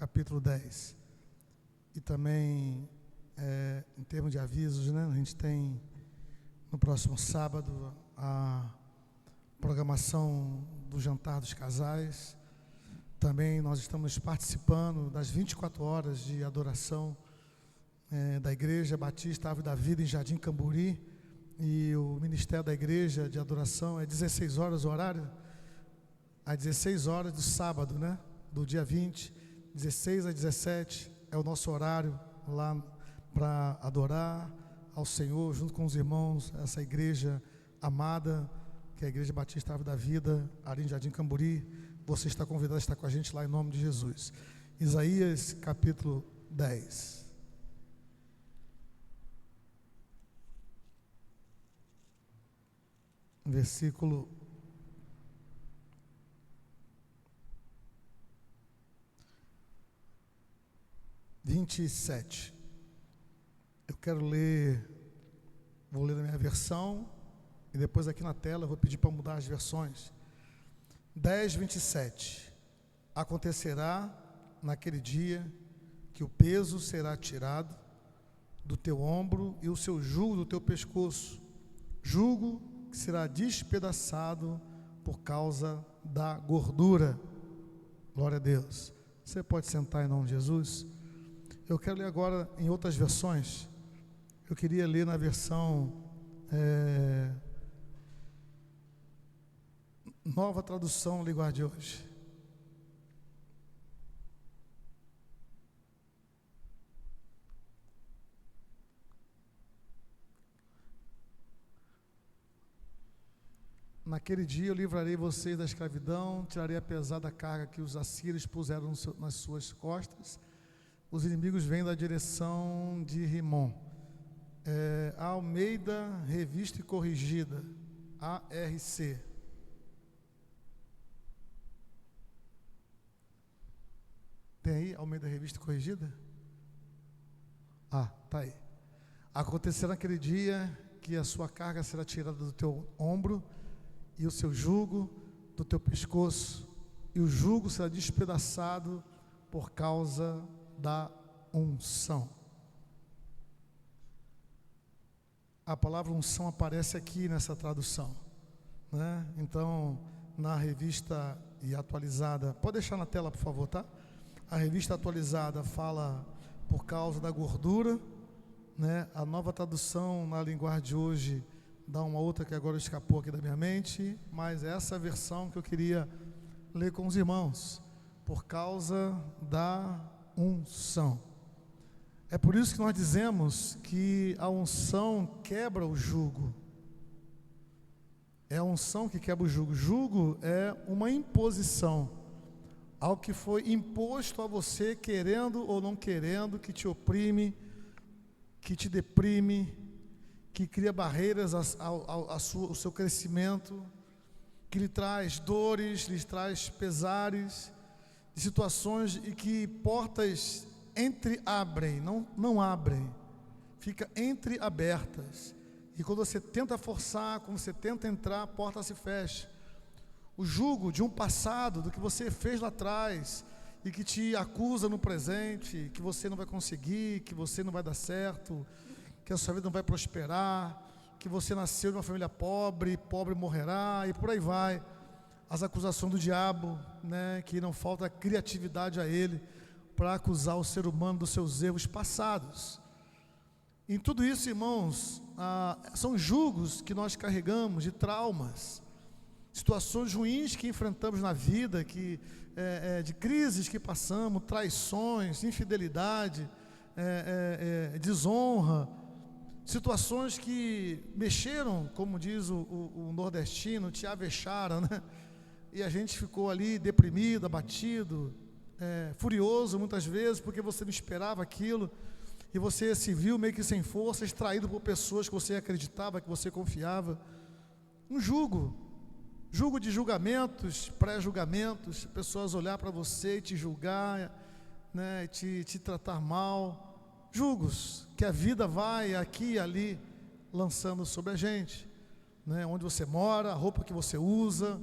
capítulo 10. E também, em termos de avisos, né, a gente tem no próximo sábado a programação do jantar dos casais. Também nós estamos participando das 24 horas de adoração da Igreja Batista Árvore da Vida em Jardim Camburi. E o ministério da Igreja de Adoração é 16 horas o horário, às 16 horas do sábado, né? Do dia 20, 16 a 17 é o nosso horário lá para adorar ao Senhor, junto com os irmãos, essa igreja amada, que é a Igreja Batista Árvore da Vida, ali em Jardim Camburi. Você está convidado a estar com a gente lá em nome de Jesus. Isaías capítulo 10. Versículo 27. Eu quero ler, vou ler na minha versão, e depois aqui na tela eu vou pedir para mudar as versões. 10, 27. Acontecerá naquele dia que o peso será tirado do teu ombro e o seu jugo do teu pescoço, jugo que será despedaçado por causa da gordura. Glória a Deus. Você pode sentar em nome de Jesus. Eu quero ler agora em outras versões. Eu queria ler na versão Nova Tradução Linguagem de hoje. Naquele dia eu livrarei vocês da escravidão, tirarei a pesada carga que os assírios puseram nas suas costas. Os inimigos vêm da direção de Rimon. A Almeida Revista e Corrigida, ARC. Tem aí Almeida Revista e Corrigida? Tá aí. Acontecerá naquele dia que a sua carga será tirada do teu ombro e o seu jugo do teu pescoço, e o jugo será despedaçado por causa da unção. A palavra unção aparece aqui nessa tradução, né? Então, na revista e atualizada, pode deixar na tela, por favor, tá? A revista atualizada fala por causa da gordura, né? A nova tradução na linguagem de hoje dá uma outra que agora escapou aqui da minha mente, mas essa é a versão que eu queria ler com os irmãos, por causa da unção. É por isso que nós dizemos que a unção quebra o jugo. É a unção que quebra o jugo. Jugo é uma imposição, algo que foi imposto a você, querendo ou não querendo, que te oprime, que te deprime, que cria barreiras ao seu crescimento, que lhe traz dores, lhe traz pesares, de situações e que portas entreabrem, não abrem, fica entreabertas. E quando você tenta forçar, quando você tenta entrar, a porta se fecha. O jugo de um passado, do que você fez lá atrás, e que te acusa no presente, que você não vai conseguir, que você não vai dar certo, que a sua vida não vai prosperar, que você nasceu de uma família pobre, pobre morrerá, e por aí vai. As acusações do diabo, né, que não falta criatividade a ele para acusar o ser humano dos seus erros passados. Em tudo isso, irmãos, são jugos que nós carregamos de traumas, situações ruins que enfrentamos na vida, de crises que passamos, traições, infidelidade, desonra, situações que mexeram, como diz o nordestino, te avexaram, né? E a gente ficou ali deprimido, abatido, furioso muitas vezes, porque você não esperava aquilo, e você se viu meio que sem força, extraído por pessoas que você acreditava, que você confiava. Um jugo de julgamentos, pré-julgamentos, pessoas olhar para você e te julgar, né, te tratar mal. Jugos que a vida vai aqui e ali lançando sobre a gente, né? Onde você mora, a roupa que você usa,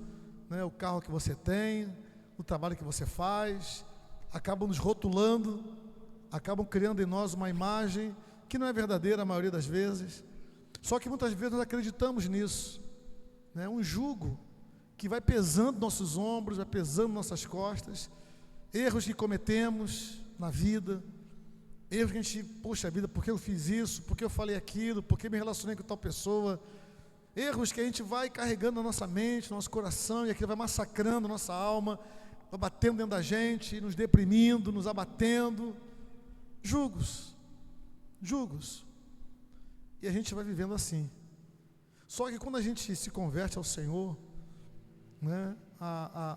né? O carro que você tem, o trabalho que você faz, acabam nos rotulando, acabam criando em nós uma imagem que não é verdadeira a maioria das vezes. Só que muitas vezes nós acreditamos nisso, né? Um jugo que vai pesando nossos ombros, vai pesando nossas costas, erros que cometemos na vida, erros que a gente, poxa vida, por que eu fiz isso, por que eu falei aquilo, por que me relacionei com tal pessoa, erros que a gente vai carregando na nossa mente, no nosso coração, e aquilo vai massacrando a nossa alma, vai batendo dentro da gente, nos deprimindo, nos abatendo, julgos, e a gente vai vivendo assim. Só que quando a gente se converte ao Senhor, né,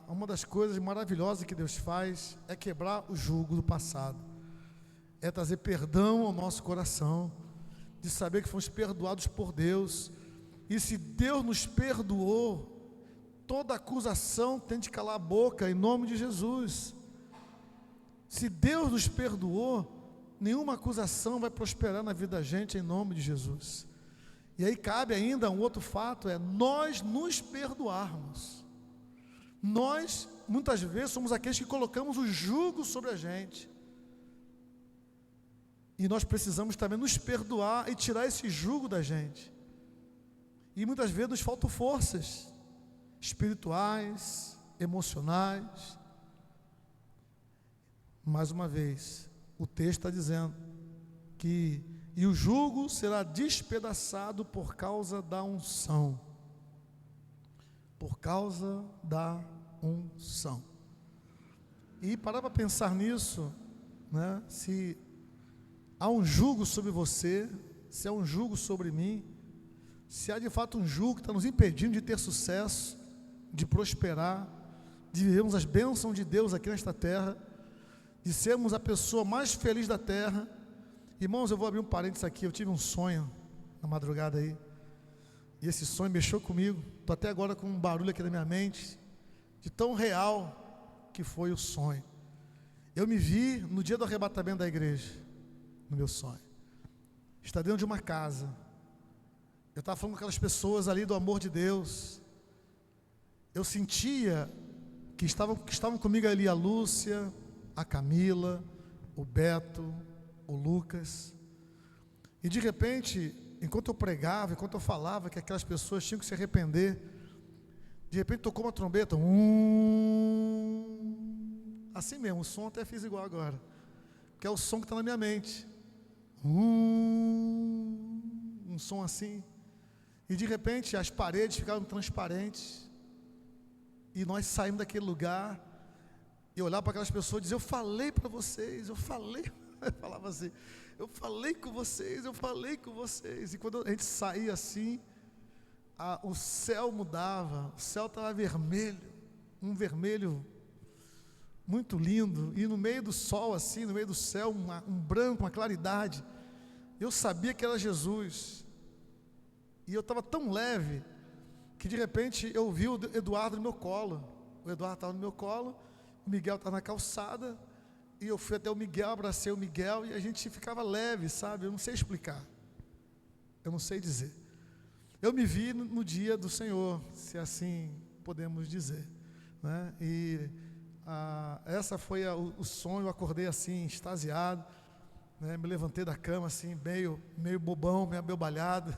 uma das coisas maravilhosas que Deus faz é quebrar o jugo do passado, é trazer perdão ao nosso coração, de saber que fomos perdoados por Deus, e se Deus nos perdoou, toda acusação tem de calar a boca em nome de Jesus. Se Deus nos perdoou, nenhuma acusação vai prosperar na vida da gente em nome de Jesus. E aí cabe ainda um outro fato, é nós nos perdoarmos. Nós, muitas vezes, somos aqueles que colocamos o jugo sobre a gente. E nós precisamos também nos perdoar e tirar esse jugo da gente. E muitas vezes nos faltam forças espirituais, emocionais. Mais uma vez, o texto está dizendo que e o jugo será despedaçado por causa da unção. Por causa da unção. E parar para pensar nisso, né? Se há um jugo sobre você, se há um jugo sobre mim, se há de fato um jugo que está nos impedindo de ter sucesso, de prosperar, de vivermos as bênçãos de Deus aqui nesta terra, de sermos a pessoa mais feliz da terra. Irmãos, eu vou abrir um parênteses aqui. Eu tive um sonho na madrugada aí, e esse sonho mexeu comigo. Estou até agora com um barulho aqui na minha mente, de tão real que foi o sonho. Eu me vi no dia do arrebatamento da igreja, no meu sonho. Está dentro de uma casa. Eu estava falando com aquelas pessoas ali do amor de Deus. Eu sentia que estavam comigo ali a Lúcia, a Camila, o Beto, o Lucas. E de repente, enquanto eu pregava, enquanto eu falava que aquelas pessoas tinham que se arrepender, de repente tocou uma trombeta, assim mesmo, o som até fiz igual agora, que é o som que está na minha mente, um som assim, e de repente as paredes ficaram transparentes, e nós saímos daquele lugar, e olhava para aquelas pessoas e dizia: eu falei para vocês, eu falava assim, eu falei com vocês, e quando a gente saía assim, o céu mudava, o céu estava vermelho, um vermelho muito lindo, e no meio do sol assim, no meio do céu, um branco, uma claridade. Eu sabia que era Jesus, e eu estava tão leve, que de repente eu vi o Eduardo no meu colo. O Eduardo estava no meu colo, o Miguel estava na calçada, e eu fui até o Miguel, abracei o Miguel, e a gente ficava leve, sabe? Eu não sei explicar, eu não sei dizer. Eu me vi no dia do Senhor, se assim podemos dizer, né? E essa foi o sonho. Eu acordei assim, extasiado, né? Me levantei da cama assim, meio bobão, meio abobalhado,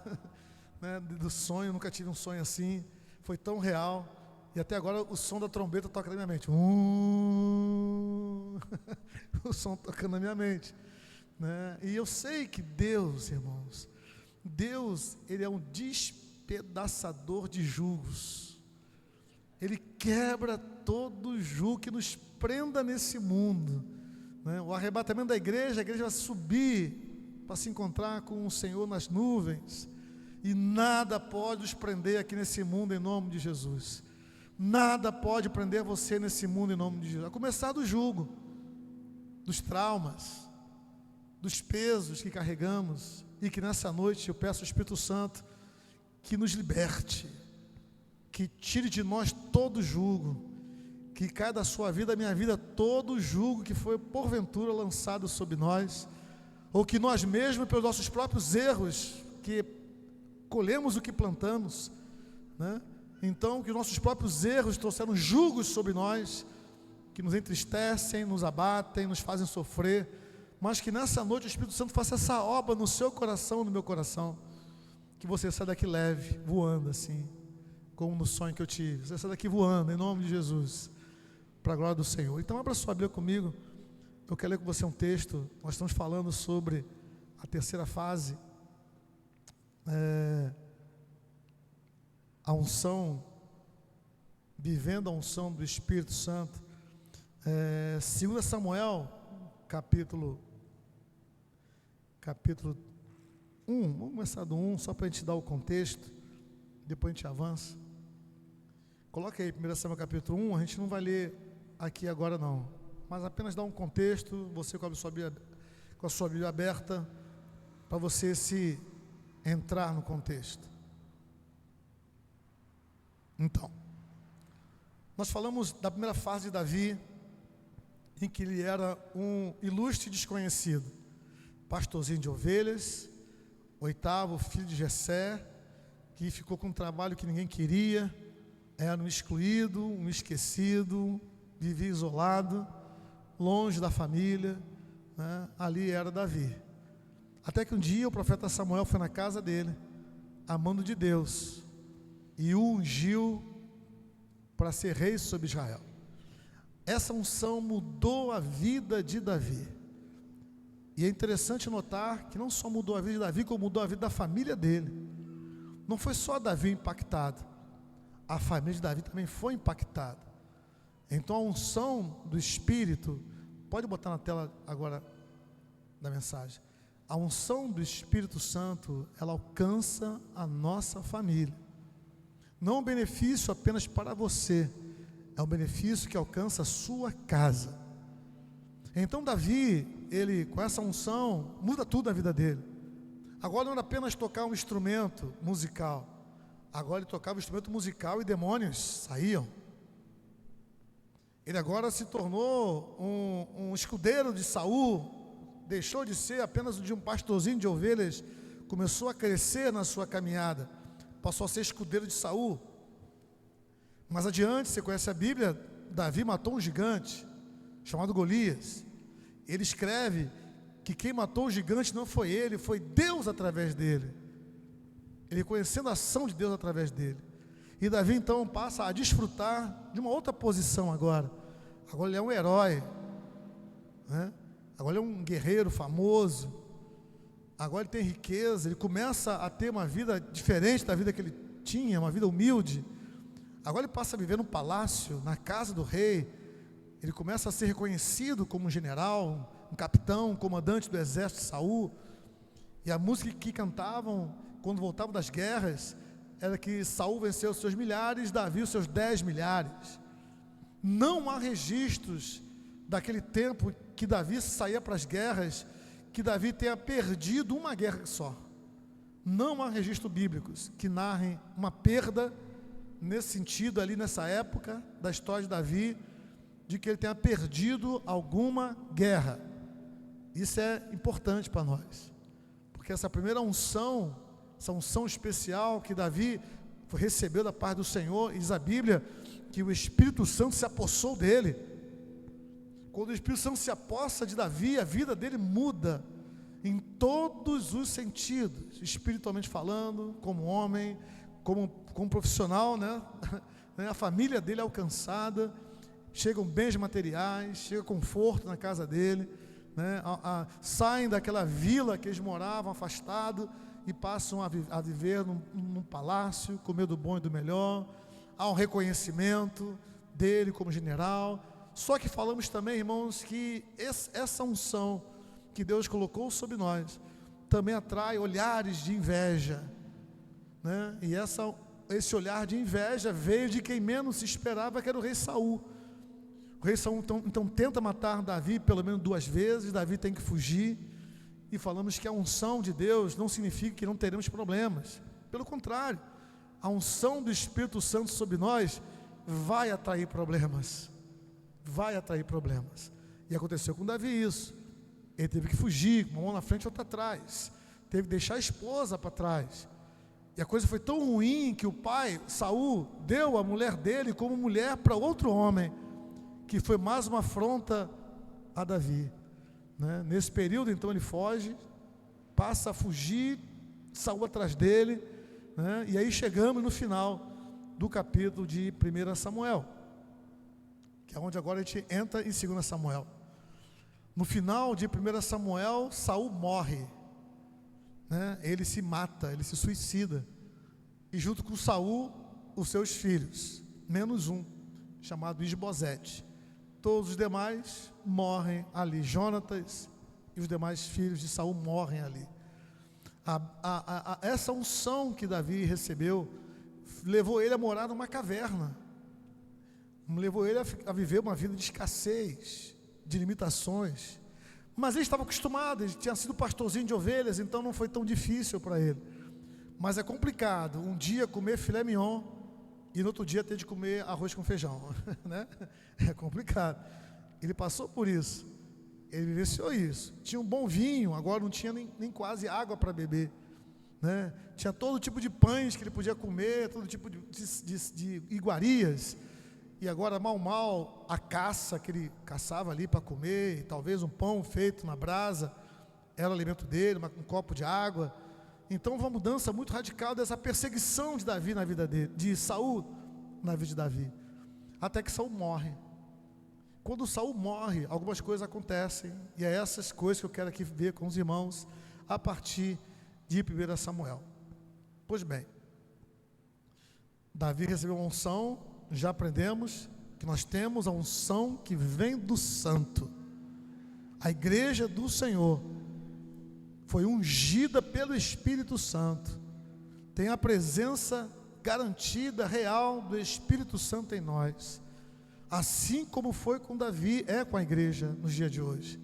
né? Do sonho. Nunca tive um sonho assim, foi tão real. E até agora o som da trombeta toca na minha mente. O som tocando na minha mente, né? E eu sei que Deus, irmãos, Deus, Ele é um despedaçador de jugos. Ele quebra todo jugo que nos prenda nesse mundo, né? O arrebatamento da igreja, a igreja vai subir para se encontrar com o Senhor nas nuvens, e nada pode nos prender aqui nesse mundo em nome de Jesus. Nada pode prender você nesse mundo em nome de Jesus, a começar do jugo, dos traumas, dos pesos que carregamos. E que nessa noite eu peço ao Espírito Santo que nos liberte, que tire de nós todo jugo, que caia da sua vida, da minha vida, todo jugo que foi porventura lançado sobre nós, ou que nós mesmos, pelos nossos próprios erros, que colhemos o que plantamos, né? Então, que nossos próprios erros trouxeram jugos sobre nós, que nos entristecem, nos abatem, nos fazem sofrer, mas que nessa noite o Espírito Santo faça essa obra no seu coração, no meu coração, que você saia daqui leve, voando assim, como no sonho que eu tive. Você sai daqui voando, em nome de Jesus, para a glória do Senhor. Então abra sua Bíblia comigo. Eu quero ler com você um texto. Nós estamos falando sobre a terceira fase, a unção, vivendo a unção do Espírito Santo. 2 Samuel, capítulo 1, vamos começar do 1, só para a gente dar o contexto, depois a gente avança. Coloca aí 1 Samuel capítulo 1, a gente não vai ler aqui agora não, mas apenas dar um contexto, você com a sua Bíblia aberta, para você se entrar no contexto. Então, nós falamos da primeira fase de Davi, em que ele era um ilustre desconhecido, pastorzinho de ovelhas, 8º filho de Jessé, que ficou com um trabalho que ninguém queria, era um excluído, um esquecido, vivia isolado, longe da família, né? Ali era Davi. Até que um dia o profeta Samuel foi na casa dele, amando de Deus, e o ungiu para ser rei sobre Israel. Essa unção mudou a vida de Davi. E é interessante notar que não só mudou a vida de Davi, como mudou a vida da família dele. Não foi só Davi impactado, a família de Davi também foi impactada. Então a unção do Espírito, pode botar na tela agora da mensagem, a unção do Espírito Santo, ela alcança a nossa família. Não é um benefício apenas para você, é um benefício que alcança a sua casa. Então Davi, ele com essa unção, muda tudo na vida dele. Agora não era apenas tocar um instrumento musical, agora ele tocava um instrumento musical e demônios saíam. Ele agora se tornou um escudeiro de Saul, deixou de ser apenas de um pastorzinho de ovelhas, começou a crescer na sua caminhada, passou a ser escudeiro de Saul. Mais adiante, você conhece a Bíblia, Davi matou um gigante, chamado Golias. Ele escreve que quem matou o gigante não foi ele, foi Deus através dele. Ele conhecendo a ação de Deus através dele. E Davi então passa a desfrutar de uma outra posição agora. Agora ele é um herói, né? Agora ele é um guerreiro famoso. Agora ele tem riqueza, ele começa a ter uma vida diferente da vida que ele tinha, uma vida humilde. Agora ele passa a viver num palácio, na casa do rei. Ele começa a ser reconhecido como um general, um capitão, um comandante do exército de Saul. E a música que cantavam quando voltavam das guerras era que Saul venceu os seus milhares, Davi os seus 10 milhares. Não há registros daquele tempo que Davi saía para as guerras, que Davi tenha perdido uma guerra só. Não há registros bíblicos que narrem uma perda nesse sentido ali nessa época da história de Davi, de que ele tenha perdido alguma guerra. Isso é importante para nós, porque essa primeira unção, essa unção especial que Davi recebeu da parte do Senhor, diz a Bíblia que o Espírito Santo se apossou dele. Quando o Espírito Santo se apossa de Davi, a vida dele muda em todos os sentidos, espiritualmente falando, como homem, como profissional, né? A família dele é alcançada, chegam bens materiais, chega conforto na casa dele, né? Saem daquela vila que eles moravam, afastado, e passam a viver num palácio, comer do bom e do melhor. Há um reconhecimento dele como general. Só que falamos também, irmãos, que essa unção que Deus colocou sobre nós também atrai olhares de inveja, né? E esse olhar de inveja veio de quem menos se esperava, que era o rei Saul. O rei Saul então tenta matar Davi pelo menos 2 vezes, Davi tem que fugir. E falamos que a unção de Deus não significa que não teremos problemas. Pelo contrário, a unção do Espírito Santo sobre nós vai atrair problemas. Vai atrair problemas. E aconteceu com Davi isso. Ele teve que fugir, uma mão na frente e outra atrás. Teve que deixar a esposa para trás. E a coisa foi tão ruim que o pai, Saul, deu a mulher dele como mulher para outro homem, que foi mais uma afronta a Davi, né? Nesse período, então, ele foge, passa a fugir, Saul atrás dele, né? E aí chegamos no final do capítulo de 1 Samuel, que é onde agora a gente entra em 2 Samuel. No final de 1 Samuel, Saul morre, né? Ele se mata, ele se suicida, e junto com Saul, os seus filhos, menos um, chamado Isbosete. Todos os demais morrem ali. Jonatas e os demais filhos de Saul morrem ali. Essa unção que Davi recebeu levou ele a morar numa caverna, levou ele a viver uma vida de escassez, de limitações. Mas ele estava acostumado, ele tinha sido pastorzinho de ovelhas, então não foi tão difícil para ele. Mas é complicado um dia comer filé mignon e no outro dia ter de comer arroz com feijão, né? É complicado. Ele passou por isso, ele vivenciou isso. Tinha um bom vinho, agora não tinha nem quase água para beber, né? Tinha todo tipo de pães que ele podia comer, todo tipo de iguarias. E agora mal a caça que ele caçava ali para comer, e talvez um pão feito na brasa era o alimento dele, um copo de água. Então uma mudança muito radical dessa perseguição de Davi na vida dele, de Saul na vida de Davi, até que Saul morre. Quando Saul morre, algumas coisas acontecem, e é essas coisas que eu quero aqui ver com os irmãos a partir de 1 Samuel. Pois bem, Davi recebeu uma unção, já aprendemos que nós temos a unção que vem do Santo. A igreja do Senhor foi ungida pelo Espírito Santo, tem a presença garantida, real do Espírito Santo em nós, assim como foi com Davi, é com a igreja nos dias de hoje.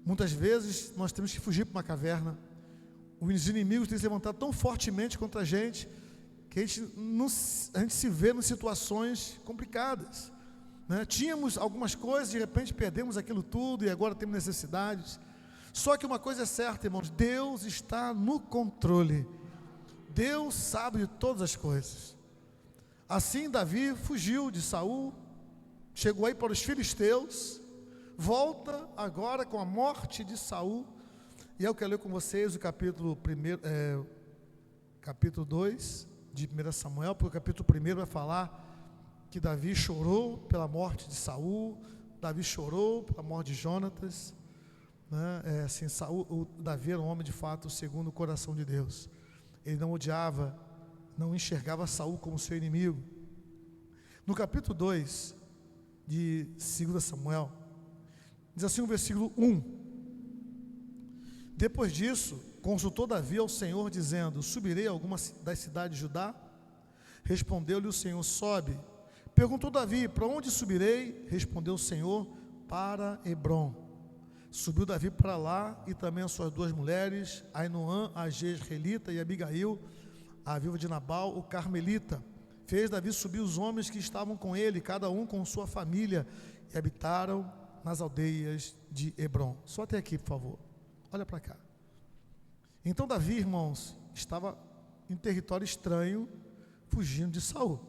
Muitas vezes nós temos que fugir para uma caverna, os inimigos têm se levantado tão fortemente contra a gente, que a gente se vê em situações complicadas, né? Tínhamos algumas coisas, de repente perdemos aquilo tudo e agora temos necessidades. Só que uma coisa é certa, irmãos, Deus está no controle, Deus sabe de todas as coisas. Assim Davi fugiu de Saul, chegou aí para os filisteus, volta agora com a morte de Saul, e eu quero ler com vocês o capítulo 2 de 1 Samuel, porque o capítulo 1 vai falar que Davi chorou pela morte de Saul, Davi chorou pela morte de Jonatas, né? Assim, Davi era um homem de fato segundo o coração de Deus. Ele não odiava, não enxergava Saul como seu inimigo. No capítulo 2 de 2 Samuel, diz assim o versículo 1: Depois disso, consultou Davi ao Senhor, dizendo: subirei a alguma das cidades de Judá? Respondeu-lhe o Senhor: sobe. Perguntou Davi: para onde subirei? Respondeu o Senhor: para Hebrom. Subiu Davi para lá, e também as suas duas mulheres, Ainoã, a jezreelita, e Abigail, a viúva de Nabal, o carmelita. Fez Davi subir os homens que estavam com ele, cada um com sua família, e habitaram nas aldeias de Hebrom. Só até aqui, por favor. Olha para cá. Então Davi, irmãos, estava em território estranho, fugindo de Saul.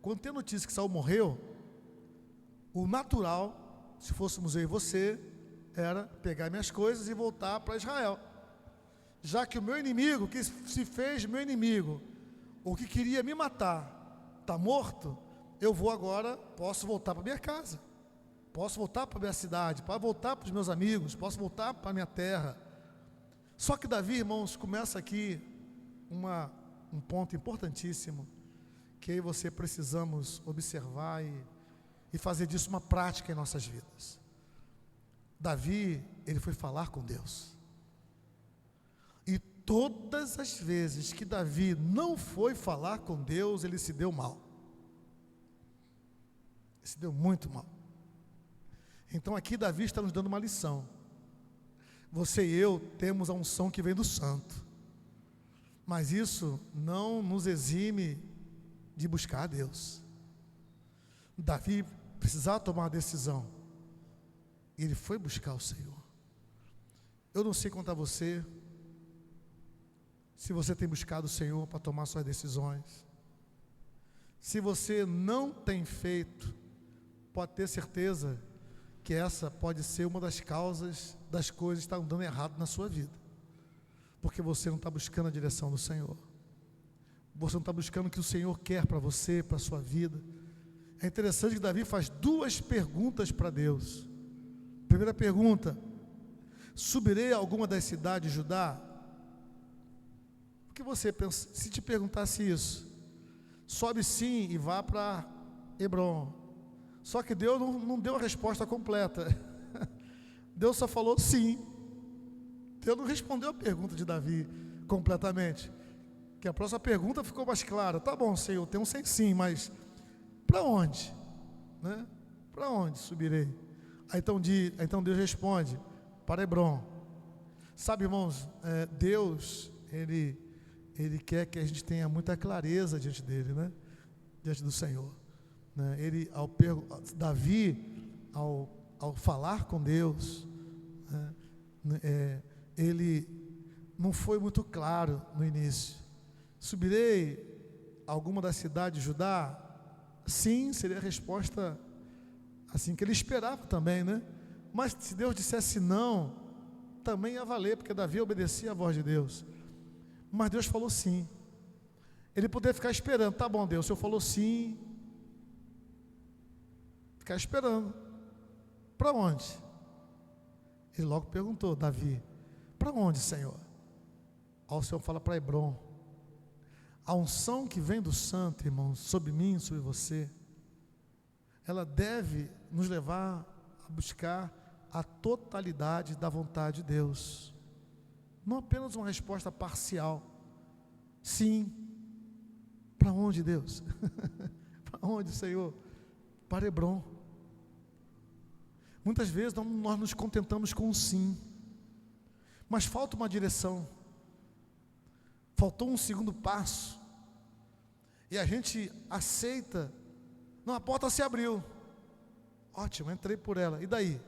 Quando tem notícia que Saul morreu, o natural, se fôssemos eu e você, era pegar minhas coisas e voltar para Israel. Já que o meu inimigo, que se fez meu inimigo, o que queria me matar, está morto, eu vou agora, posso voltar para minha casa, posso voltar para minha cidade, posso voltar para os meus amigos, posso voltar para minha terra. Só que Davi, irmãos, começa aqui um ponto importantíssimo, que eu e você precisamos observar e fazer disso uma prática em nossas vidas. Davi, ele foi falar com Deus. E todas as vezes que Davi não foi falar com Deus, ele se deu mal. Ele se deu muito mal. Então aqui Davi está nos dando uma lição. Você e eu temos a unção que vem do Santo, mas isso não nos exime de buscar a Deus. Davi precisava tomar uma decisão, e ele foi buscar o Senhor. Eu não sei quanto a você, se você tem buscado o Senhor para tomar suas decisões. Se você não tem feito, pode ter certeza que essa pode ser uma das causas das coisas que estão dando errado na sua vida, porque você não está buscando a direção do Senhor, você não está buscando o que o Senhor quer para você, para a sua vida. É interessante que Davi faz duas perguntas para Deus. Primeira pergunta: subirei a alguma das cidades de Judá? O que você pensa, se te perguntasse isso? Sobe sim e vá para Hebrom. Só que Deus não deu a resposta completa. Deus só falou sim. Deus não respondeu a pergunta de Davi completamente. Que a próxima pergunta ficou mais clara. Tá bom, Senhor, tem um sim, mas para onde? Né? Para onde subirei? Então Deus responde: para Hebrom. Sabe, irmãos, Deus, Ele quer que a gente tenha muita clareza diante dele, né? Diante do Senhor. Davi, ao falar com Deus, ele não foi muito claro no início. Subirei a alguma da cidade de Judá? Sim, seria a resposta assim que ele esperava também, né? Mas se Deus dissesse não, também ia valer, porque Davi obedecia à voz de Deus. Mas Deus falou sim. Ele poderia ficar esperando. Tá bom, Deus, o Senhor falou sim. Ficar esperando. Para onde? Ele logo perguntou: Davi, para onde, Senhor? Aí o Senhor fala: para Hebrom. A unção que vem do santo, irmãos, sobre mim, sobre você, ela deve nos levar a buscar a totalidade da vontade de Deus, não apenas uma resposta parcial. Sim. Para onde, Deus? Para onde, Senhor? Para Hebrom. Muitas vezes nós nos contentamos com um sim, mas falta uma direção, faltou um segundo passo, e a gente aceita. Não, a porta se abriu, ótimo, entrei por ela, e daí?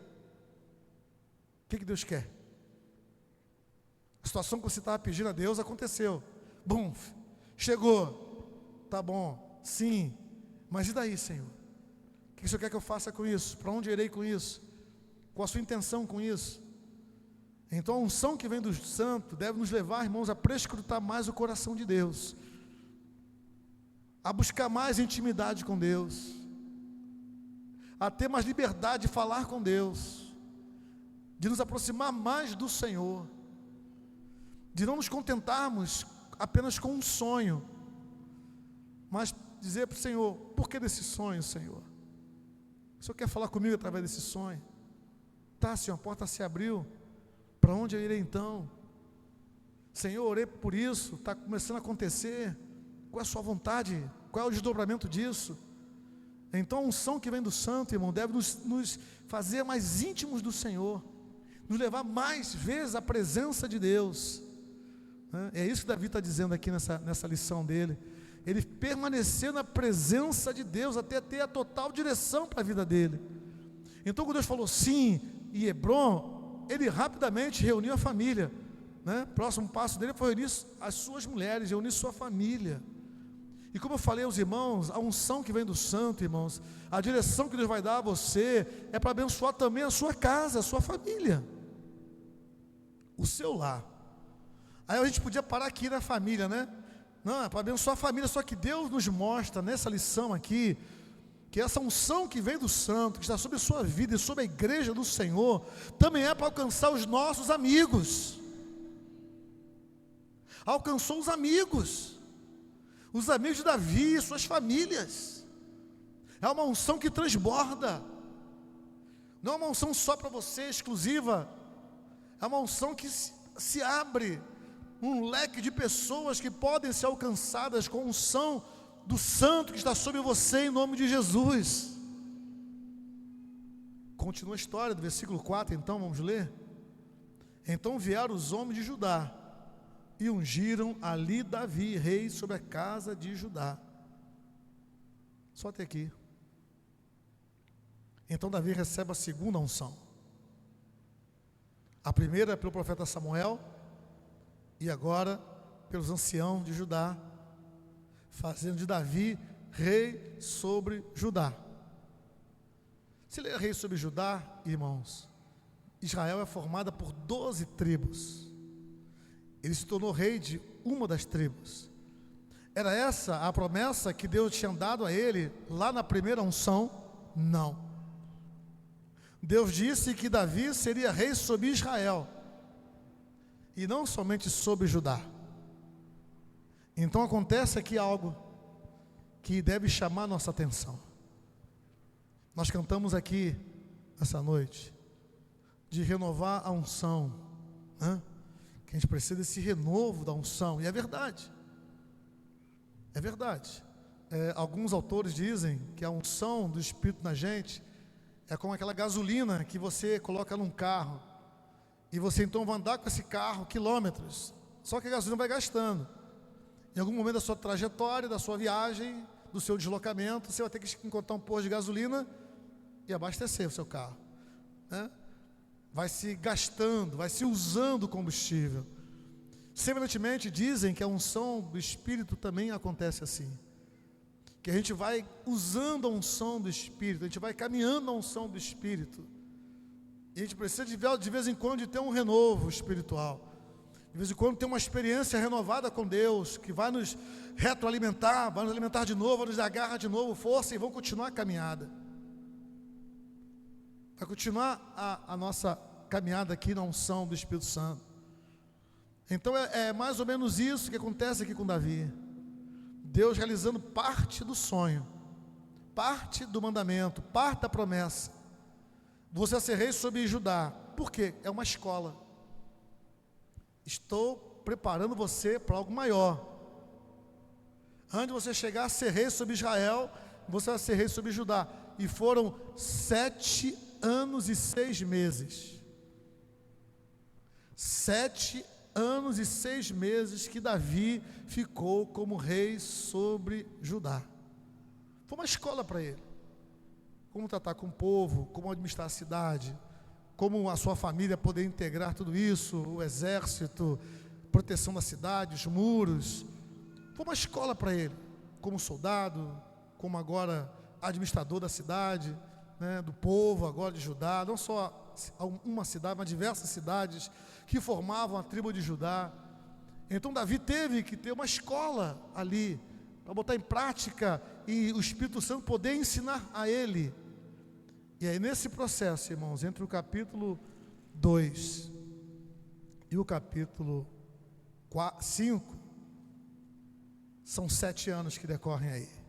O que Deus quer? A situação que você estava pedindo a Deus aconteceu, bum, chegou, tá bom, sim, mas e daí, Senhor? O que o Senhor quer que eu faça com isso? Para onde irei com isso? Qual a sua intenção com isso? Então a unção que vem do santo deve nos levar, irmãos, a prescrutar mais o coração de Deus, a buscar mais intimidade com Deus, a ter mais liberdade de falar com Deus, de nos aproximar mais do Senhor, de não nos contentarmos apenas com um sonho, mas dizer para o Senhor: por que desse sonho, Senhor? O Senhor quer falar comigo através desse sonho? Tá, Senhor, a porta se abriu, para onde eu irei então? Senhor, orei por isso, está começando a acontecer, qual é a sua vontade? Qual é o desdobramento disso? Então a unção que vem do santo, irmão, deve nos fazer mais íntimos do Senhor, nos levar mais vezes à presença de Deus. É isso que Davi está dizendo aqui nessa lição dele. Ele permaneceu na presença de Deus até ter a total direção para a vida dele. Então quando Deus falou sim, e Hebrom, ele rapidamente reuniu a família, né? Próximo passo dele foi reunir as suas mulheres, reunir sua família. E como eu falei aos irmãos, a unção que vem do santo, irmãos, a direção que Deus vai dar a você, é para abençoar também a sua casa, a sua família, o seu lar. Aí a gente podia parar aqui na família, né? Não, é para abençoar a família. Só que Deus nos mostra nessa lição aqui, que essa unção que vem do santo, que está sobre a sua vida e sobre a igreja do Senhor, também é para alcançar os nossos amigos. Alcançou os amigos de Davi e suas famílias. É uma unção que transborda, não é uma unção só para você, exclusiva. É uma unção que se abre um leque de pessoas que podem ser alcançadas com a unção do santo que está sobre você, em nome de Jesus. Continua a história do versículo 4, então vamos ler. Então vieram os homens de Judá e ungiram ali Davi, rei sobre a casa de Judá. Só até aqui. Então Davi recebe a segunda unção. A primeira é pelo profeta Samuel, e agora pelos anciãos de Judá, fazendo de Davi rei sobre Judá. Se ele é rei sobre Judá, irmãos, Israel é formada por 12 tribos. Ele se tornou rei de uma das tribos. Era essa a promessa que Deus tinha dado a ele lá na primeira unção? Não. Deus disse que Davi seria rei sobre Israel, e não somente sobre Judá. Então acontece aqui algo que deve chamar nossa atenção. Nós cantamos aqui essa noite de renovar a unção, né? Que a gente precisa desse renovo da unção, e é verdade. É verdade. Alguns autores dizem que a unção do Espírito na gente é como aquela gasolina que você coloca num carro, e você então vai andar com esse carro quilômetros, só que a gasolina vai gastando. Em algum momento da sua trajetória, da sua viagem, do seu deslocamento, você vai ter que encontrar um posto de gasolina e abastecer o seu carro, né? Vai se gastando, vai se usando combustível. Semelhantemente, dizem que a unção do Espírito também acontece assim, que a gente vai usando a unção do Espírito, a gente vai caminhando na unção do Espírito, e a gente precisa de vez em quando de ter um renovo espiritual, de vez em quando ter uma experiência renovada com Deus, que vai nos retroalimentar, vai nos alimentar de novo, vai nos dar garra de novo, força, e vamos continuar a caminhada. Vai continuar a nossa caminhada aqui na unção do Espírito Santo. Então é mais ou menos isso que acontece aqui com Davi. Deus realizando parte do sonho, parte do mandamento, parte da promessa. Você vai ser rei sobre Judá. Por quê? É uma escola. Estou preparando você para algo maior. Antes de você chegar a ser rei sobre Israel, você vai ser rei sobre Judá. E foram 7 anos e 6 meses. 7 anos e 6 meses que Davi ficou como rei sobre Judá. Foi uma escola para ele. Como tratar com o povo, como administrar a cidade, como a sua família poder integrar tudo isso, o exército, proteção da cidade, os muros. Foi uma escola para ele, como soldado, como agora administrador da cidade, né, do povo agora de Judá, não só uma cidade, mas diversas cidades que formavam a tribo de Judá. Então Davi teve que ter uma escola ali, para botar em prática, e o Espírito Santo poder ensinar a ele. E aí nesse processo, irmãos, entre o capítulo 2 e o capítulo 5, são 7 anos que decorrem aí.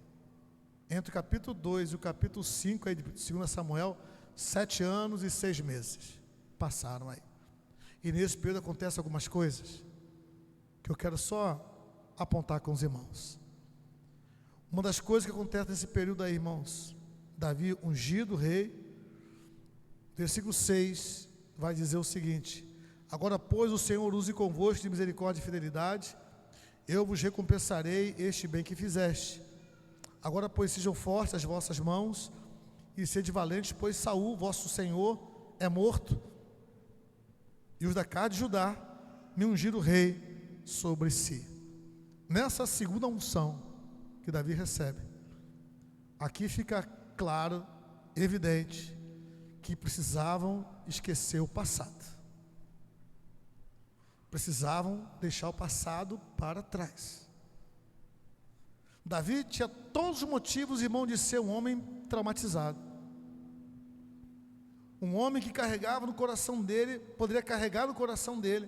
Entre o capítulo 2 e o capítulo 5 aí de 2 Samuel, 7 anos e 6 meses passaram aí. E nesse período acontecem algumas coisas que eu quero só apontar com os irmãos. Uma das coisas que acontece nesse período aí, irmãos, Davi ungido rei, versículo 6 vai dizer o seguinte: agora pois o Senhor use convosco de misericórdia e fidelidade, eu vos recompensarei este bem que fizeste. Agora pois sejam fortes as vossas mãos e sede valentes, pois Saul vosso senhor é morto, e os da casa de Judá me ungiram rei sobre si. Nessa segunda unção que Davi recebe, aqui fica claro, evidente, que precisavam esquecer o passado, precisavam deixar o passado para trás. Davi tinha todos os motivos, irmão, de ser um homem traumatizado, um homem que carregava no coração dele, poderia carregar no coração dele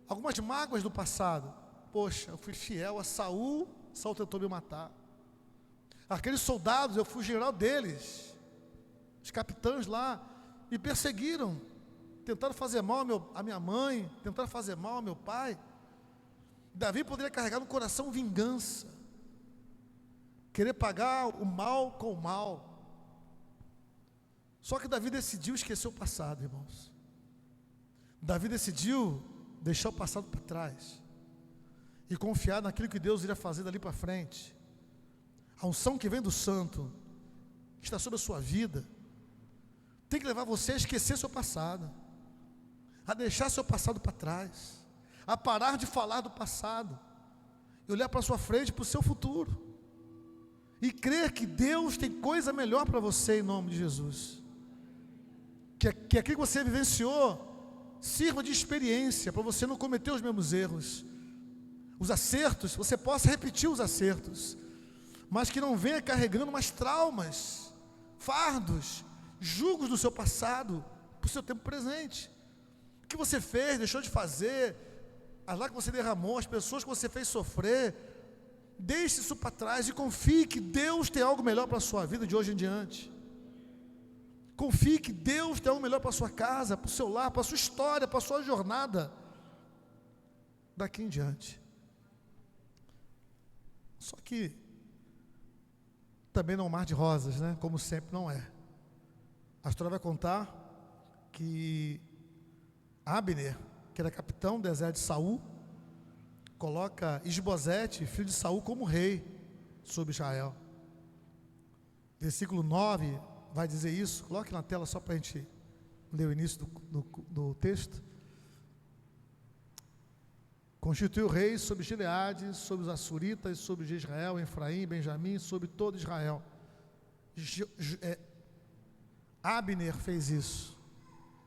algumas mágoas do passado. Poxa, eu fui fiel a Saul, Saul tentou me matar. Aqueles soldados, eu fui general deles, os capitães lá me perseguiram, tentaram fazer mal a minha mãe, tentaram fazer mal ao meu pai. Davi poderia carregar no coração vingança, querer pagar o mal com o mal. Só que Davi decidiu esquecer o passado, irmãos. Davi decidiu deixar o passado para trás e confiar naquilo que Deus iria fazer dali para frente. A unção que vem do santo, que está sobre a sua vida, tem que levar você a esquecer seu passado, a deixar seu passado para trás, a parar de falar do passado e olhar para a sua frente, para o seu futuro, e crer que Deus tem coisa melhor para você em nome de Jesus. que aquilo que você vivenciou sirva de experiência para você não cometer os mesmos erros. Os acertos, você possa repetir os acertos, mas que não venha carregando mais traumas, fardos, julgos do seu passado para o seu tempo presente. O que você fez, deixou de fazer, as lágrimas que você derramou, as pessoas que você fez sofrer, deixe isso para trás e confie que Deus tem algo melhor para a sua vida de hoje em diante. Confie que Deus tem algo melhor para a sua casa, para o seu lar, para a sua história, para a sua jornada daqui em diante. Só que também não é um mar de rosas, né? Como sempre não é. A história vai contar que Abner, que era capitão do exército de Saul, coloca Isbosete, filho de Saul, como rei sobre Israel. Versículo 9 vai dizer isso. Coloque na tela só para a gente ler o início do texto. Constituiu reis sobre Gileade, sobre os Assuritas, sobre Israel, Efraim, Benjamim, sobre todo Israel. Abner fez isso.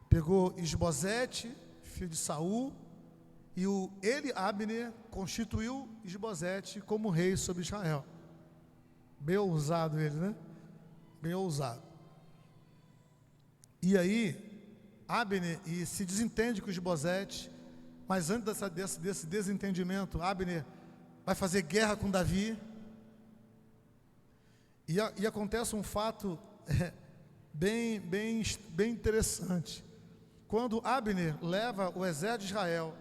Pegou Isbosete, filho de Saul, e Abner, constituiu Isbosete como rei sobre Israel. Bem ousado ele, né? Bem ousado. E aí, Abner se desentende com Isbosete, mas antes desse desentendimento, Abner vai fazer guerra com Davi. E acontece um fato bem interessante. Quando Abner leva o exército de Israel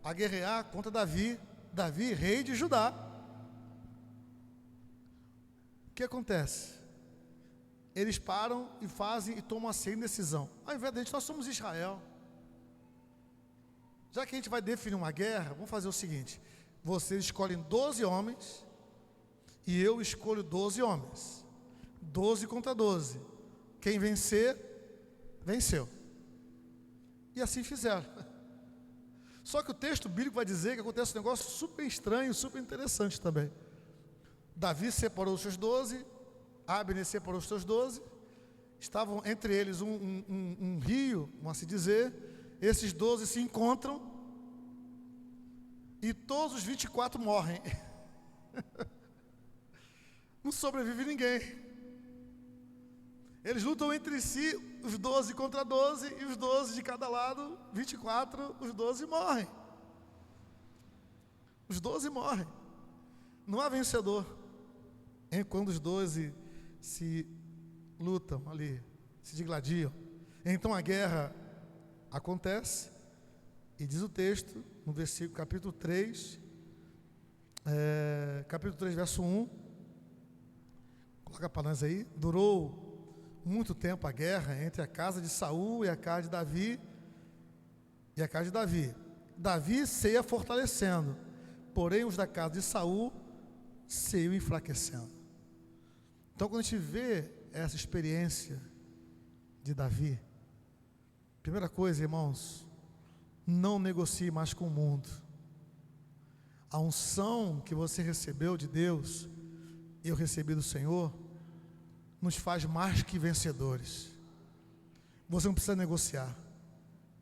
a guerrear contra Davi, rei de Judá, o que acontece? Eles param e fazem e tomam a seguinte decisão: ao invés de a gente, nós somos Israel. Já que a gente vai definir uma guerra, vamos fazer o seguinte: vocês escolhem 12 homens e eu escolho 12 homens. 12 contra 12. Quem vencer, venceu. E assim fizeram. Só que o texto bíblico vai dizer que acontece um negócio super estranho, super interessante também. Davi separou os seus 12, Abner separou os seus 12, estavam entre eles um rio, vamos assim dizer. Esses 12 se encontram e todos os 24 morrem. Não sobrevive ninguém. Eles lutam entre si, os 12 contra 12, e os 12 de cada lado, 24, os 12 morrem. Os 12 morrem. Não há vencedor. Quando os 12 se lutam ali, se digladiam. Então a guerra acontece, e diz o texto, no versículo, capítulo 3, verso 1, coloca para nós aí. Durou muito tempo a guerra entre a casa de Saul e a casa de Davi, Davi se ia fortalecendo, porém os da casa de Saul se iam enfraquecendo. Então, quando a gente vê essa experiência de Davi, primeira coisa, irmãos, não negocie mais com o mundo. A unção que você recebeu de Deus, eu recebi do Senhor, nos faz mais que vencedores. Você não precisa negociar.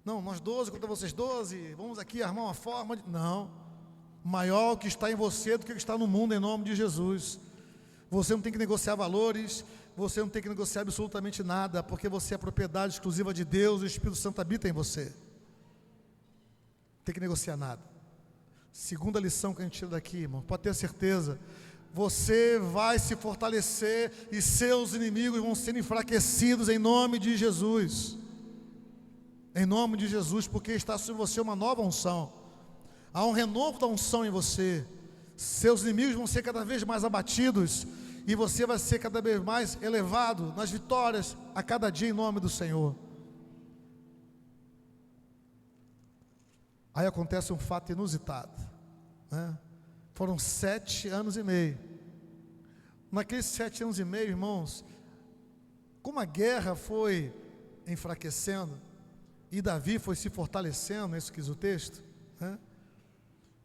Não, nós 12 contra vocês 12, vamos aqui armar uma forma de... Não, maior o que está em você do que o que está no mundo, em nome de Jesus. Você não tem que negociar valores, você não tem que negociar absolutamente nada, porque você é propriedade exclusiva de Deus, e o Espírito Santo habita em você. Não tem que negociar nada. Segunda lição que a gente tira daqui, irmão, pode ter certeza, você vai se fortalecer e seus inimigos vão ser enfraquecidos em nome de Jesus. Em nome de Jesus, porque está sobre você uma nova unção. Há um renovo da unção em você. Seus inimigos vão ser cada vez mais abatidos e você vai ser cada vez mais elevado nas vitórias a cada dia em nome do Senhor. Aí acontece um fato inusitado, né? Foram 7 anos e meio. Naqueles 7 anos e meio, irmãos, como a guerra foi enfraquecendo e Davi foi se fortalecendo, é isso que diz o texto, né?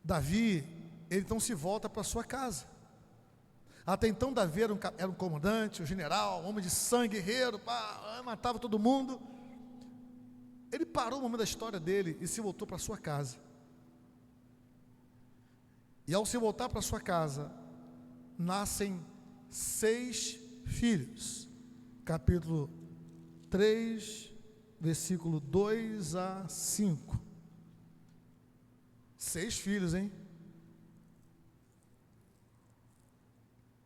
Davi, ele então se volta para sua casa. Até então Davi era um comandante, um general, um homem de sangue, guerreiro, matava todo mundo. Ele parou o momento da história dele e se voltou para sua casa. E ao se voltar para sua casa, nascem 6 filhos. Capítulo 3, versículo 2 a 5. 6 filhos, hein?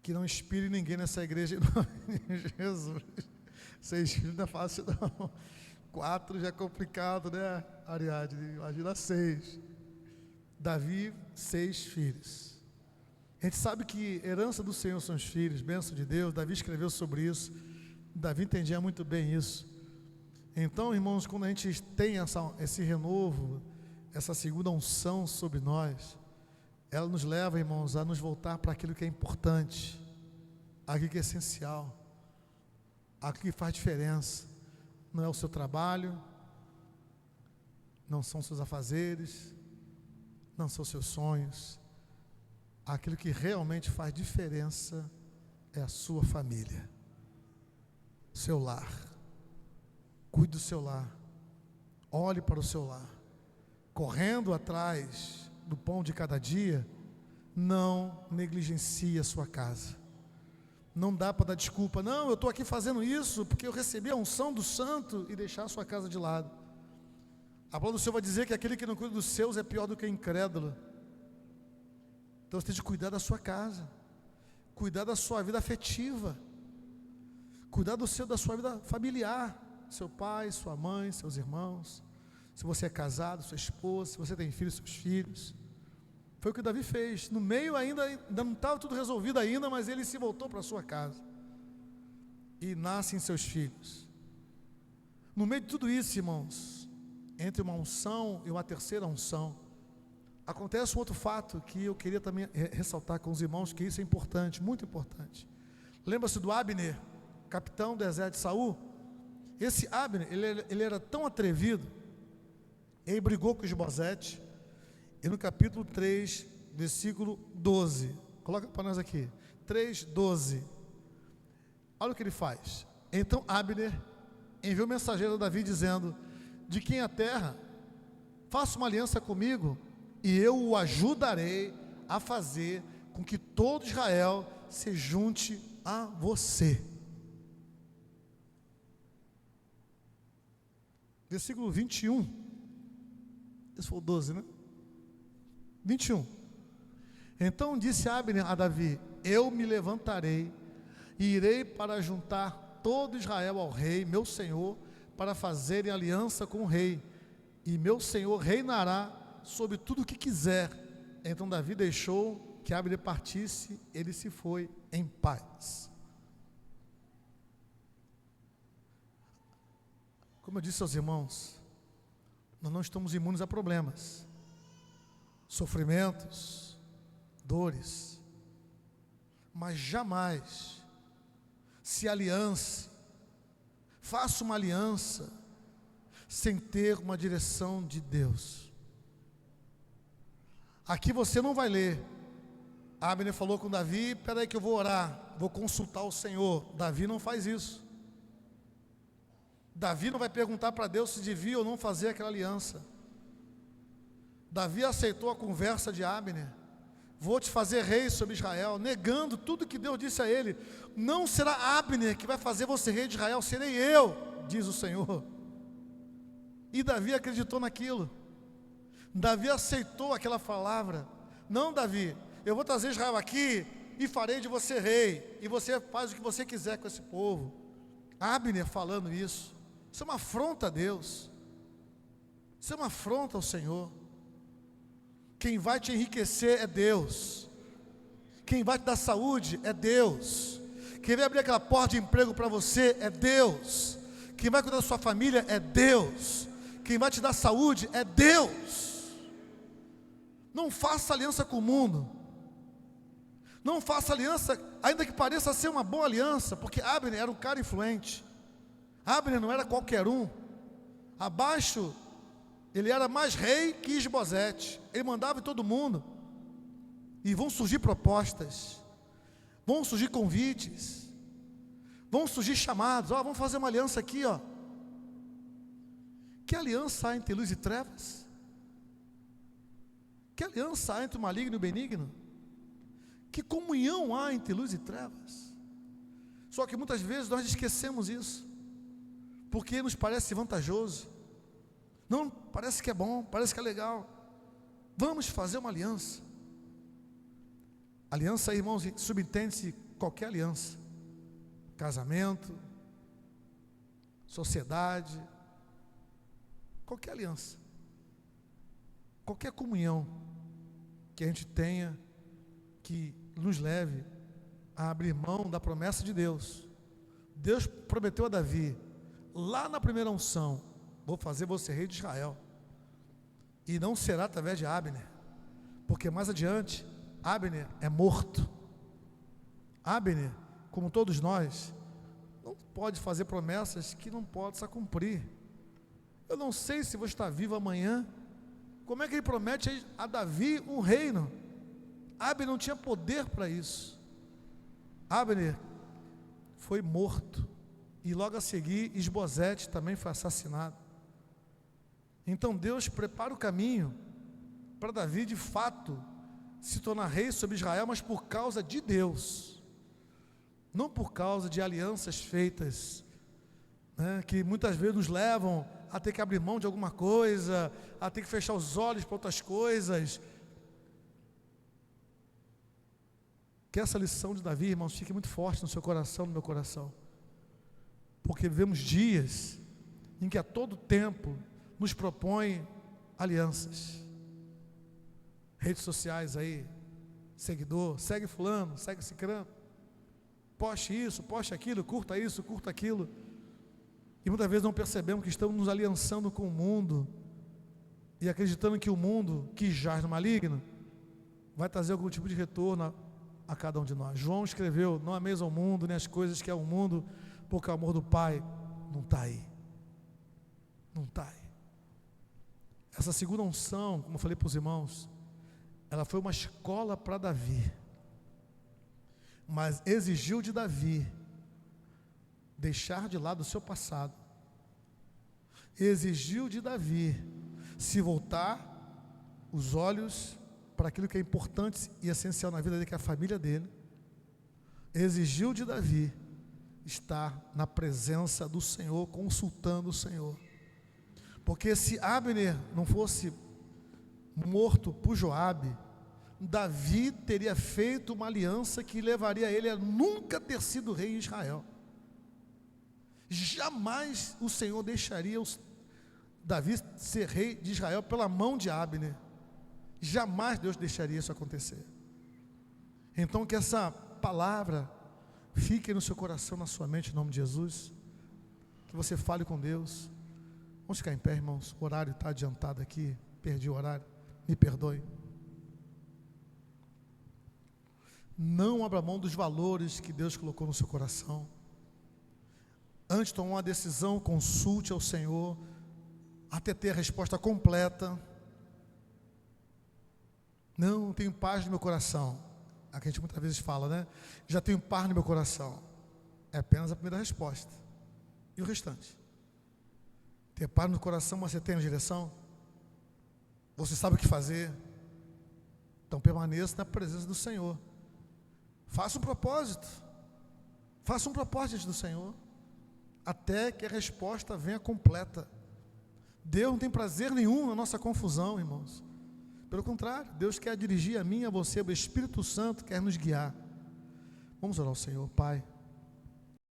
Que não inspire ninguém nessa igreja em nome de Jesus. 6 filhos não é fácil não. 4 já é complicado, né, Ariadne? Imagina 6. Davi, 6 filhos. A gente sabe que herança do Senhor são os filhos, bênção de Deus. Davi escreveu sobre isso. Davi entendia muito bem isso. Então, irmãos, quando a gente tem esse renovo, essa segunda unção sobre nós, ela nos leva, irmãos, a nos voltar para aquilo que é importante, aquilo que é essencial, aquilo que faz diferença. Não é o seu trabalho, não são seus afazeres, não são seus sonhos. Aquilo que realmente faz diferença é a sua família, seu lar. Cuide do seu lar, olhe para o seu lar, correndo atrás do pão de cada dia. Não negligencie a sua casa. Não dá para dar desculpa, não, eu estou aqui fazendo isso porque eu recebi a unção do santo, e deixar a sua casa de lado. A palavra do Senhor vai dizer que aquele que não cuida dos seus é pior do que o incrédulo. Então você tem de cuidar da sua casa, cuidar da sua vida afetiva, cuidar da sua vida familiar, seu pai, sua mãe, seus irmãos, se você é casado, sua esposa, se você tem filhos, seus filhos. Foi o que Davi fez. No meio ainda não estava tudo resolvido ainda, mas ele se voltou para a sua casa. E nascem seus filhos. No meio de tudo isso, irmãos, entre uma unção e uma terceira unção, acontece um outro fato que eu queria também ressaltar com os irmãos, que isso é importante, muito importante. Lembra-se do Abner, capitão do exército de Saul? Esse Abner, ele era tão atrevido, ele brigou com Isbosete. E no capítulo 3, versículo 12, coloca para nós aqui, 3:12, olha o que ele faz. Então Abner enviou mensageiro a Davi dizendo: de quem é a terra, faça uma aliança comigo, e eu o ajudarei a fazer com que todo Israel se junte a você. Versículo 21, esse foi o 12, né? 21. Então disse Abner a Davi: eu me levantarei e irei para juntar todo Israel ao rei, meu senhor, para fazerem aliança com o rei, e meu senhor reinará sobre tudo o que quiser. Então Davi deixou que Abner partisse, ele se foi em paz. Como eu disse aos irmãos, nós não estamos imunes a problemas, sofrimentos, dores, mas jamais se aliance, faça uma aliança sem ter uma direção de Deus. Aqui você não vai ler: Abner falou com Davi, espera aí que eu vou orar, vou consultar o Senhor. Davi não faz isso. Davi não vai perguntar para Deus se devia ou não fazer aquela aliança. Davi aceitou a conversa de Abner: vou te fazer rei sobre Israel, negando tudo que Deus disse a ele. Não será Abner que vai fazer você rei de Israel, serei eu, diz o Senhor. E Davi acreditou naquilo. Davi aceitou aquela palavra. Não, Davi, eu vou trazer Israel aqui e farei de você rei, e você faz o que você quiser com esse povo. Abner falando isso é uma afronta a Deus, isso é uma afronta ao Senhor. Quem vai te enriquecer é Deus, quem vai te dar saúde é Deus, quem vai abrir aquela porta de emprego para você é Deus, quem vai cuidar da sua família é Deus, quem vai te dar saúde é Deus. Não faça aliança com o mundo, não faça aliança, ainda que pareça ser uma boa aliança, porque Abner era um cara influente. Abner não era qualquer um. Abaixo, ele era mais rei que Isbosete. Ele mandava em todo mundo. E vão surgir propostas, vão surgir convites, vão surgir chamados. Vamos fazer uma aliança aqui, que aliança há entre luz e trevas? Que aliança há entre o maligno e o benigno? Que comunhão há entre luz e trevas? Só que muitas vezes nós esquecemos isso, porque nos parece vantajoso. Não, parece que é bom, parece que é legal. Vamos fazer uma aliança. Aliança, irmãos, subentende-se qualquer aliança. Casamento, sociedade, qualquer aliança, qualquer comunhão que a gente tenha, que nos leve a abrir mão da promessa de Deus. Deus prometeu a Davi, lá na primeira unção: vou fazer você rei de Israel, e não será através de Abner, porque mais adiante Abner é morto. Abner, como todos nós, não pode fazer promessas que não possa cumprir. Eu não sei se vou estar vivo amanhã. Como é que ele promete a Davi um reino? Abner não tinha poder para isso. Abner foi morto, e logo a seguir Isbosete também foi assassinado. Então Deus prepara o caminho para Davi de fato se tornar rei sobre Israel, mas por causa de Deus, não por causa de alianças feitas, né, que muitas vezes nos levam a ter que abrir mão de alguma coisa, a ter que fechar os olhos para outras coisas. Que essa lição de Davi, irmãos, fique muito forte no seu coração, no meu coração, porque vivemos dias em que a todo tempo nos propõe alianças. Redes sociais aí, seguidor, segue fulano, segue cicrano, poste isso, poste aquilo, curta isso, curta aquilo, e muitas vezes não percebemos que estamos nos aliançando com o mundo, e acreditando que o mundo, que jaz no maligno, vai trazer algum tipo de retorno a cada um de nós. João escreveu: não ameis ao mundo, nem as coisas que é o mundo, porque o amor do Pai não está aí, não está aí. Essa segunda unção, como eu falei para os irmãos, ela foi uma escola para Davi, mas exigiu de Davi deixar de lado o seu passado, exigiu de Davi se voltar os olhos para aquilo que é importante e essencial na vida dele, que é a família dele. Exigiu de Davi estar na presença do Senhor, consultando o Senhor, porque se Abner não fosse morto por Joabe, Davi teria feito uma aliança que levaria ele a nunca ter sido rei em Israel. Jamais o Senhor deixaria Davi ser rei de Israel pela mão de Abner. Jamais Deus deixaria isso acontecer. Então que essa palavra fique no seu coração, na sua mente, em nome de Jesus. Que você fale com Deus. Vamos ficar em pé, irmãos. O horário está adiantado aqui, perdi o horário, me perdoe. Não abra mão dos valores que Deus colocou no seu coração. Antes de tomar uma decisão, consulte ao Senhor, até ter a resposta completa. Não tenho paz no meu coração. Aqui a gente muitas vezes fala, né? Já tenho paz no meu coração. É apenas a primeira resposta. E o restante? Ter paz no coração, mas você tem a direção? Você sabe o que fazer? Então permaneça na presença do Senhor. Faça um propósito. Faça um propósito diante do Senhor, até que a resposta venha completa. Deus não tem prazer nenhum na nossa confusão, irmãos. Pelo contrário, Deus quer dirigir a mim e a você. O Espírito Santo quer nos guiar. Vamos orar ao Senhor. Pai,